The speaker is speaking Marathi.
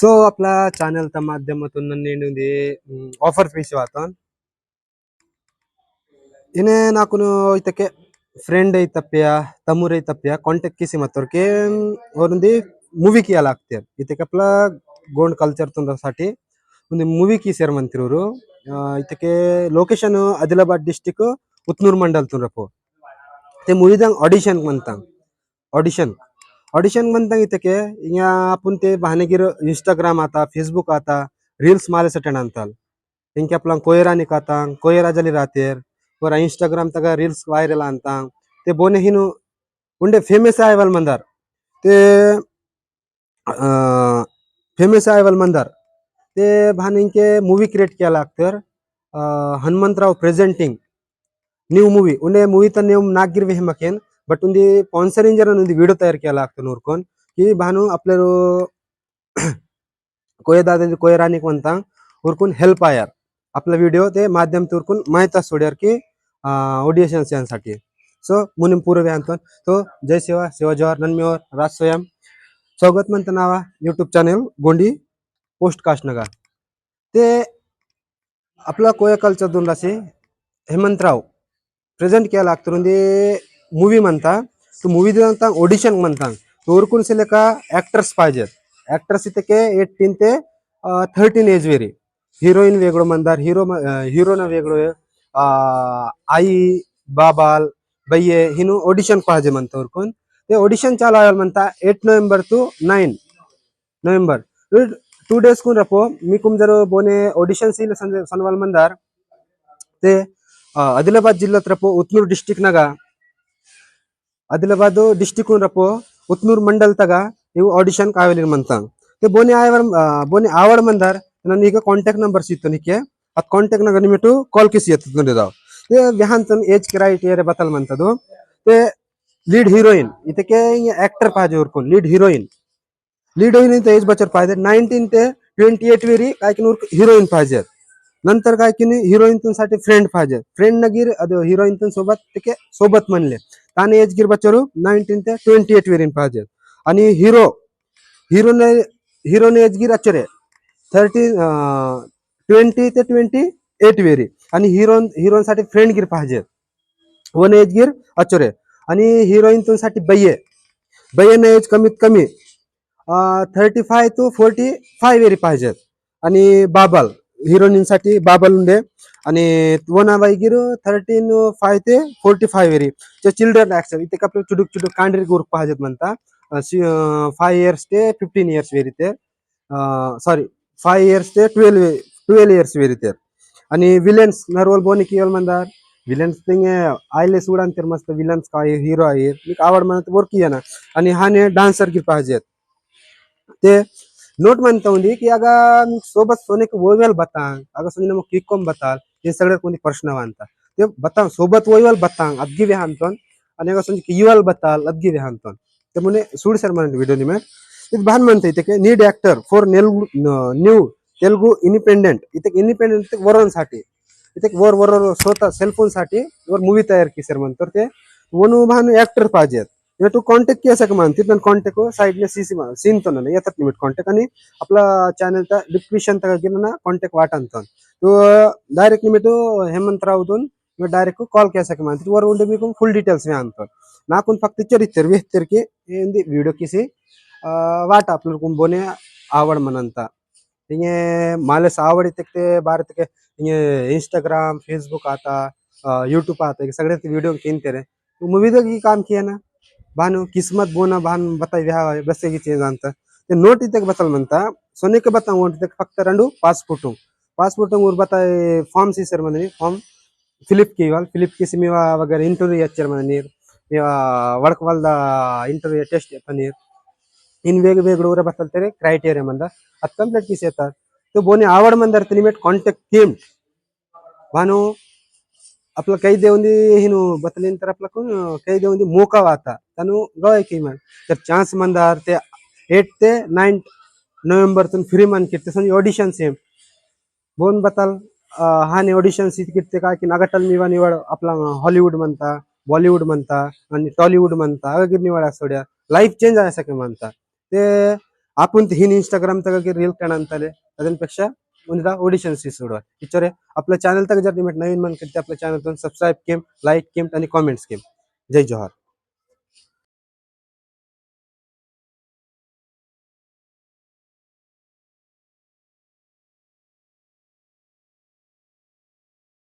ಸೊ ಅಪ್ಲ ಚಾನೆಲ್ ತ ಮಾಧ್ಯಮತುನ್ ನನ್ನೇನುಂದಿ ಆಫರ್ ಪೀಸ್ ವಾತನ್ ಇನೆ ನಾಕುನು ಇತಕ್ಕೆ ಫ್ರೆಂಡ್ ಐತಪ್ಪಿಯ ತಮ್ಮೂರ್ ಐತಪ್ಪಿಯ ಕಾಂಟ್ಯಾಕ್ಟ್ ಕಿಸಿ ಮತ್ತೋರ್ಕೆ ಅವರುಂದಿ ಮೂವಿ ಕಿಯಲ್ಲ ಆಗ್ತಾರೆ ಇತಕ್ಕೆ ಅಪ್ಲ ಗೋಂಡ್ ಕಲ್ಚರ್ ತುಂಡसाठी ಒಂದು ಮೂವಿ ಕಿ ಸೇರ್ ಮಂತಿರೋರು ಇತಕ್ಕೆ ಲೊಕೇಶನ್ ಆದಿಲಾಬಾದ್ ಡಿಸ್ಟ್ರಿಕ್ಟ್ ಉತ್ನೂರ್ ಮಂಡಲ್ ತುಂಡ್ರಪು ते मूवीदांग ऑडिशन म्हणतांग ऑडिशन म्हणतांग इतके हिंगा आपुन ते भानेगिर इंस्टाग्राम आता फेसबुक आता रील्स मारे सटण अंताल हिंके आपला कोयरानी कातांग कोयरा जली रातेर वर इंस्टाग्राम तगा रील्स वायरल अंतांग ते बोने हिनु उंडे फेमस आयवल मंदार ते फेमस आयवल मंदार ते भानेंके मूवी क्रिएट केला लागतर हनुमंतराव प्रेझेंटिंग न्यू मूवी उन्हें मूवी तर न्यू नागिरवे हे मकेन बट उंदी स्पॉन्सरिंग जरा नुंदी व्हिडिओ तयार केला लागतो नोरकोन की भानु आपल्या कोय दादा कोय रानिक म्हणता उरकून हेल्प आयार आपला व्हिडिओ ते माध्यम तुरकून माहिती सोड्यार की ऑडियन्स यांसाठी सो मुनिम पूर्व आणतो तो जय सेवा सेवा जवाहर नन्मेवर राज स्वयं स्वागत म्हणता नावा यूट्यूब चॅनल गोंडी पोस्टकास्ट नगा ते आपला कोय कल्चर दोन राशी हेमंतराव प्रेझेंट केला लागतो मूवी म्हणता तो मूवी म्हणता ऑडिशन म्हणता तोरकून से लेका ऍक्टर्स पाहिजेत ऍक्टर्स इतके 18 ते 13 एज वेरी हिरोईन वेगळो मंदार हिरोना वेगळो आई बाबाल बయ్యే हिनु ऑडिशन पाहिजे म्हणता उरकून ते ऑडिशन चालू आहे म्हणता 8 नोव्हेंबर टू 9 नोव्हेंबर 2 डेज कोण रपो मी कुम जर बोने ऑडिशन सील सनवाल मंदार ते आदिलाबाद जिल्ह्यात रपो उतनूर डिस्ट्रिक्ट नगा आदिलाबाद डिस्ट्रिक्ट रपो उतनूर मंडल तगा इव ऑडिशन कावेली म्हणता ते बोने आयवर बोने आवड मंदार ನನ್ನ ಈಗ ಕಾಂಟ್ಯಾಕ್ಟ್ ನಂಬರ್ ಸಿತ್ತು ನಿಕ್ಕೆ ಆ ಕಾಂಟ್ಯಾಕ್ಟ್ ನಗ ನಿಮಿಟು ಕಾಲ್ ಕಿಸಿ ಎತ್ತುಕೊಂಡಿದಾವ ते व्याहांतन एज क्राइटेरिया बतल म्हणतदो ते लीड हिरोईन इतके ऍक्टर पाहिजे उरकून लीड हिरोईन एज बचर पाहिजे 19 ते 28 वेरी काय की हिरोईन पाहिजे नंतर काय की हिरोईन साठी फ्रेंड पाहिजे फ्रेंड नगीर हिरोईन सोबत तिके सोबत म्हणले ताने एज गिर बच्चरू 19 ते 28 वेरीन पाहिजे आणि हिरोने एज गिर अचरे 20 ते 28 वेरी आणि हिरोईन साठी फ्रेंड गिर पाहिजे वन एज गिर अचरे आणि हिरोईन साठी बయ్యे एज कमीत कमी 35 टू 45 वेरी पाहिजे आणि बाबाल हिरोईन साठी बाबाल उंडे आणि वना बाईगिर 13 ते 45 वेरी चिल्ड्रन ऍक्टर इथे आपले चुडूक कांडरी ग्रुप पाहिजेत म्हणता 5 इयर्स ते 15 इयर्स वेरी ते सॉरी 5 इयर्स ते 12 इयर्स वेरी ते आणि विलन्स नरवल बोनी कियल मंदार विलन्स तिंगे आयले सुडान तर मस्त विलन्स काय हिरो आहे मी आवड म्हणत वर्की ना आणि हाने डान्सर गिर पाहिजेत ते नोट म्हणता उंदी की अगा सोबत सोने के वोवेल बतांग अगर सोने मग किकोम बताल हे सगळे कोणी प्रश्न वांता ते बतांग सोबत वोवेल बतांग अद्गी वेहांतोन आणि अगर सोने कियुअल बताल अद्गी वेहांतोन ते मुने सूड सर म्हणत व्हिडिओ निमे ते भान म्हणते ते के need actor for new Telugu independent इथे इंडिपेंडेंट वरण साठी इथे वर स्वतः सेलफोन साठी वर मूवी तयार की सर म्हणतो ते वनु भान ऍक्टर पाहिजेत तू कॉन्टॅक्ट केसा का मान तिथं कॉन्टॅक्ट साइडने सीन तो ना येतात निमिट कॉन्टॅक्ट आणि आपला चॅनलचा डिस्क्रिप्शन तक गेलं ना कॉन्टॅक्ट वाटतो तो डायरेक्ट निमिट हेमंतरावतून डायरेक्ट कॉल केसा का मान वर उंडे मी फुल डिटेल्स में आणतो नाकून फक्त चरित्र वेहतर की व्हिडिओ किसी वाट आपलं बोने आवड म्हणता हिंगे मालस आवड इतके भारत के हिंगे इंस्टाग्राम फेसबुक आता यूट्यूब आता सगळे व्हिडिओ किनते रे तू मूवी की काम किया ना भानु किस्मत बोना भान बताई व्या बसे की चीज जानता ते नोट इतके बतल म्हणता सोने के बता वोट इतके फक्त रंडू पासपोर्ट उर बताए फॉर्म सी सर म्हणनी फॉर्म फिलिप की सिमीवा वगैरे इंटरव्यू याचर म्हणनी वडकवालदा इंटरव्यू टेस्ट पनीर इन वेगवेगळे बतल तरी क्रायटेरिया म्हणता ಅದು ಕಂಪ್ಲೀಟ್ ಕಿಸಿ येतात तो बोने आवड मंदार तनिमेट कॉन्टॅक्ट टीम भानु आपलं काही देऊंदी हिनु बतलीन तर आपला कोण काही देऊंदी मोका वाता तनु गय की मन तर चान्स मंदार ते 8 ते 9 नोव्हेंबर तून फ्री मन किते संजी ऑडिशन सेम बोन बतल हाने ऑडिशन सीट किते काय की नागटल निवा निवड आपला हॉलिवूड म्हणता बॉलिवूड म्हणता आणि टॉलिवूड म्हणता अगीर निवड सोड्या लाईफ चेंज आहे सके म्हणता ते आपण हिन इंस्टाग्राम तक रील काण ಅಂತಲೇ ಅದನ್ಪೇಕ್ಷ ಒಂದಿದ ऑडिशन सी सोडवा इचरे आपलं चॅनल तक जर तुम्ही नवीन मन करते आपल्या चॅनल सब्सक्राइब केम लाईक केम आणि कमेंट्स केम जय जोहार.